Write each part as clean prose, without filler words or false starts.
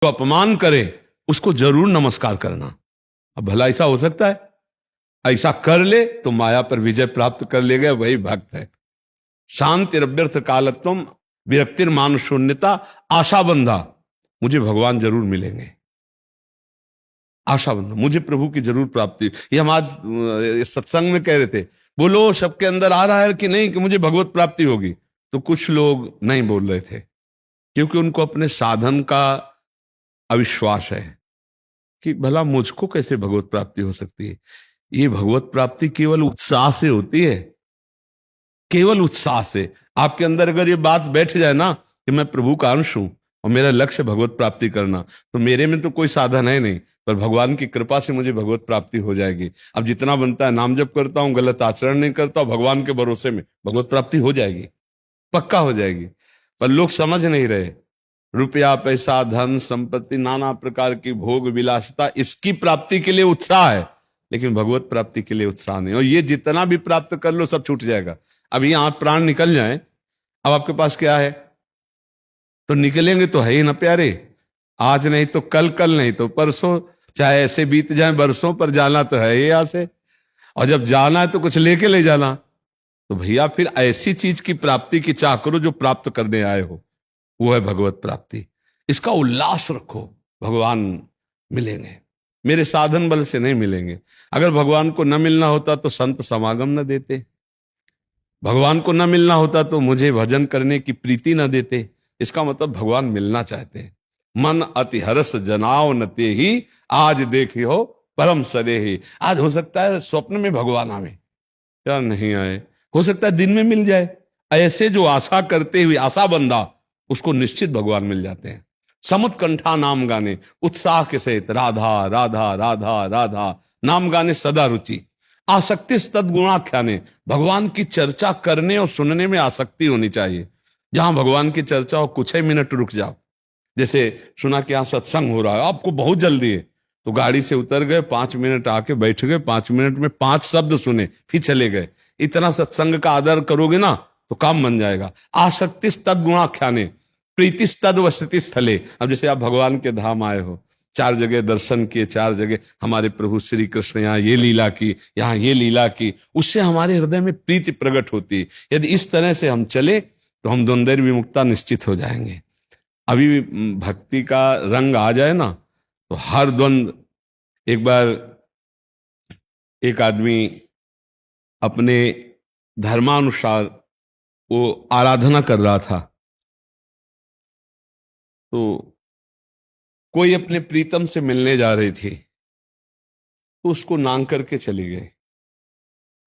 जो अपमान करे उसको जरूर नमस्कार करना। अब भला ऐसा हो सकता है? ऐसा कर ले तो माया पर विजय प्राप्त कर ले गया, वही भक्त है। शांति रव्यर्थ कालत्वम विरक्तिर्मान शून्यता आशा बंधा, मुझे भगवान जरूर मिलेंगे। आशा बंधा, मुझे प्रभु की जरूर प्राप्ति। ये हम आज सत्संग में कह रहे थे, बोलो सबके अंदर आ रहा है कि नहीं कि मुझे भगवत प्राप्ति होगी? तो कुछ लोग नहीं बोल रहे थे, क्योंकि उनको अपने साधन का अविश्वास है कि भला मुझको कैसे भगवत प्राप्ति हो सकती है। ये भगवत प्राप्ति केवल उत्साह से होती है, केवल उत्साह से। आपके अंदर अगर ये बात बैठ जाए ना कि मैं प्रभु का अंश हूं और मेरा लक्ष्य भगवत प्राप्ति करना, तो मेरे में तो कोई साधन है नहीं, पर भगवान की कृपा से मुझे भगवत प्राप्ति हो जाएगी। अब जितना बनता है नाम जप करता हूं, गलत आचरण नहीं करता हूं, भगवान के भरोसे में भगवत प्राप्ति हो जाएगी, पक्का हो जाएगी। पर लोग समझ नहीं रहे। रुपया, पैसा, धन, संपत्ति, नाना प्रकार की भोग विलासिता, इसकी प्राप्ति के लिए उत्साह है, लेकिन भगवत प्राप्ति के लिए उत्साह नहीं। और ये जितना भी प्राप्त कर लो सब छूट जाएगा। अब यहां प्राण निकल जाए, अब आपके पास क्या है? तो निकलेंगे तो है ही ना प्यारे, आज नहीं तो कल, कल नहीं तो परसों, चाहे ऐसे बीत जाए वर्षों, पर जाना तो है ही यहां से। और जब जाना है तो कुछ लेके ले जाना। तो भैया फिर ऐसी चीज की प्राप्ति की चाह करो जो प्राप्त करने आए हो, वो है भगवत प्राप्ति। इसका उल्लास रखो, भगवान मिलेंगे, मेरे साधन बल से नहीं मिलेंगे। अगर भगवान को न मिलना होता तो संत समागम न देते, भगवान को न मिलना होता तो मुझे भजन करने की प्रीति न देते। इसका मतलब भगवान मिलना चाहते हैं। मन अति हरस जनाव न ते ही, आज देखी हो परम सरे ही। आज हो सकता है स्वप्न में भगवान आवे या नहीं आए, हो सकता है दिन में मिल जाए। ऐसे जो आशा करते हुए आशा बंदा, उसको निश्चित भगवान मिल जाते हैं। समुत कंठा नाम गाने उत्साह के सहित, राधा राधा राधा राधा नाम गाने सदा रुचि। आसक्ति तद्गुणाख्याने, भगवान की चर्चा करने और सुनने में आसक्ति होनी चाहिए। जहां भगवान की चर्चा हो कुछ ही मिनट रुक जाओ। जैसे सुना कि यहां सत्संग हो रहा है, आपको बहुत जल्दी है, तो गाड़ी से उतर गए, 5 मिनट आके बैठ गए, 5 मिनट में 5 शब्द सुने, फिर चले गए। इतना सत्संग का आदर करोगे ना तो काम बन जाएगा। आसक्ति तद्गुणाख्याने प्रीति तद वसति स्थले। अब जैसे आप भगवान के धाम आए हो, 4 जगह दर्शन किए, 4 जगह हमारे प्रभु श्री कृष्ण यहाँ ये लीला की, यहाँ ये लीला की, उससे हमारे हृदय में प्रीति प्रकट होती है। यदि इस तरह से हम चले तो हम द्वंद्व विमुक्ता निश्चित हो जाएंगे। अभी भी भक्ति का रंग आ जाए ना तो हर द्वंद्व। एक बार एक आदमी अपने धर्मानुसार वो आराधना कर रहा था, तो कोई अपने प्रीतम से मिलने जा रही थी, तो उसको नांग करके चली गई।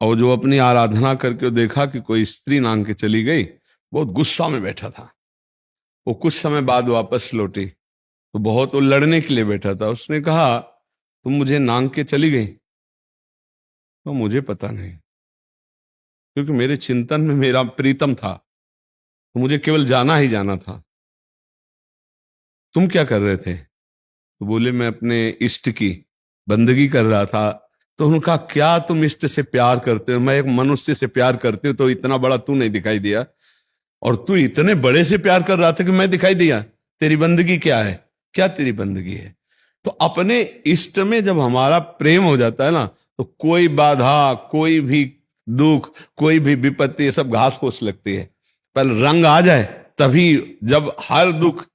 और जो अपनी आराधना करके देखा कि कोई स्त्री नांग के चली गई, बहुत गुस्सा में बैठा था। वो कुछ समय बाद वापस लौटी तो बहुत वो लड़ने के लिए बैठा था। उसने कहा तुम मुझे नांग के चली गई? तो मुझे पता नहीं, क्योंकि मेरे चिंतन में मेरा प्रीतम था, तो मुझे केवल जाना ही जाना था। तुम क्या कर रहे थे? तो बोले मैं अपने इष्ट की बंदगी कर रहा था। तो उनका क्या तुम इष्ट से प्यार करते हो? मैं एक मनुष्य से प्यार करते हो, तो इतना बड़ा तू नहीं दिखाई दिया, और तू इतने बड़े से प्यार कर रहा था कि मैं दिखाई दिया? तेरी बंदगी क्या है? क्या तेरी बंदगी है? तो अपने इष्ट में जब हमारा प्रेम हो जाता है ना, तो कोई बाधा, कोई भी दुख, कोई भी विपत्ति, ये सब घास फूस लगती है। पर रंग आ जाए तभी, जब हर दुख,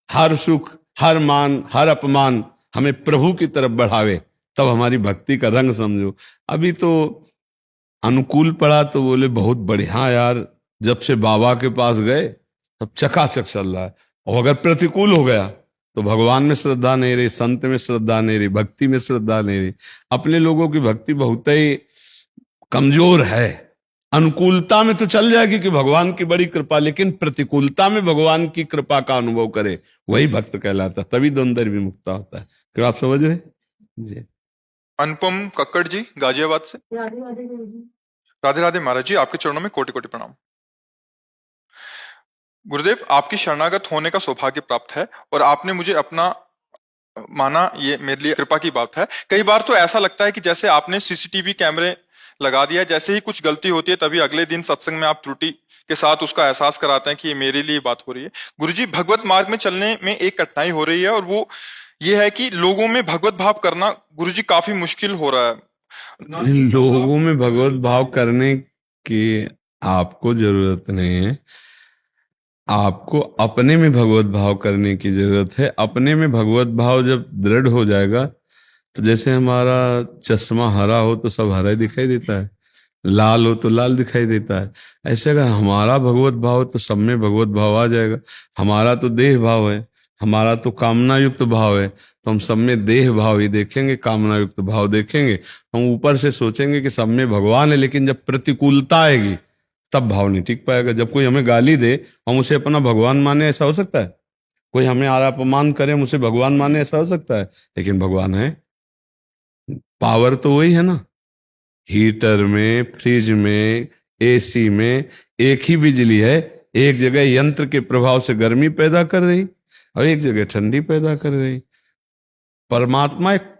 हर सुख, हर मान, हर अपमान हमें प्रभु की तरफ बढ़ावे, तब हमारी भक्ति का रंग समझो। अभी तो अनुकूल पड़ा तो बोले बहुत बढ़िया यार, जब से बाबा के पास गए तब चकाचक चल रहा है। और अगर प्रतिकूल हो गया तो भगवान में श्रद्धा नहीं रही, संत में श्रद्धा नहीं रही, भक्ति में श्रद्धा नहीं रही। अपने लोगों की भक्ति बहुत ही कमजोर है। अनुकूलता में तो चल जाएगी कि भगवान की बड़ी कृपा, लेकिन प्रतिकूलता में भगवान की कृपा का अनुभव करे, वही भक्त कहलाता, तभी द्वंद्व विमुक्ता होता है। क्या आप समझ रहे जी? अनुपम कक्कड़ जी गाजियाबाद से। राधे राधे महाराज जी, आपके चरणों में कोटि कोटि प्रणाम। गुरुदेव, आपकी शरणागत होने का सौभाग्य प्राप्त है और आपने मुझे अपना माना, ये मेरे लिए कृपा की बात है। कई बार तो ऐसा लगता है कि जैसे आपने सीसीटीवी कैमरे लगा दिया है। जैसे ही कुछ गलती होती है तभी अगले दिन सत्संग में आप त्रुटि के साथ उसका एहसास कराते हैं कि ये मेरे लिए बात हो रही है। गुरुजी, भगवत मार्ग में चलने में एक कठिनाई हो रही है और वो ये है कि लोगों में भगवत भाव करना गुरुजी काफी मुश्किल हो रहा है। लोगों में भगवत भाव करने की आपको जरूरत नहीं है, आपको अपने में भगवत भाव करने की जरूरत है। अपने में भगवत भाव जब दृढ़ हो जाएगा तो जैसे हमारा चश्मा हरा हो तो सब हरा ही दिखाई देता है, लाल हो तो लाल दिखाई देता है। ऐसे अगर हमारा भगवत भाव है तो सब में भगवत भाव आ जाएगा। हमारा तो देह भाव है, हमारा तो कामना युक्त भाव है, तो हम सब में देह भाव ही देखेंगे, कामना युक्त भाव देखेंगे। हम ऊपर से सोचेंगे कि सब में भगवान है, लेकिन जब प्रतिकूलता आएगी तब भाव नहीं टिक पाएगा। जब कोई हमें गाली दे हम उसे अपना भगवान माने, ऐसा हो सकता है? कोई हमें अपमान करे हम उसे भगवान माने, ऐसा हो सकता है? लेकिन भगवान है, पावर तो वही है ना। हीटर में, फ्रिज में, एसी में एक ही बिजली है। एक जगह यंत्र के प्रभाव से गर्मी पैदा कर रही और एक जगह ठंडी पैदा कर रही। परमात्मा एक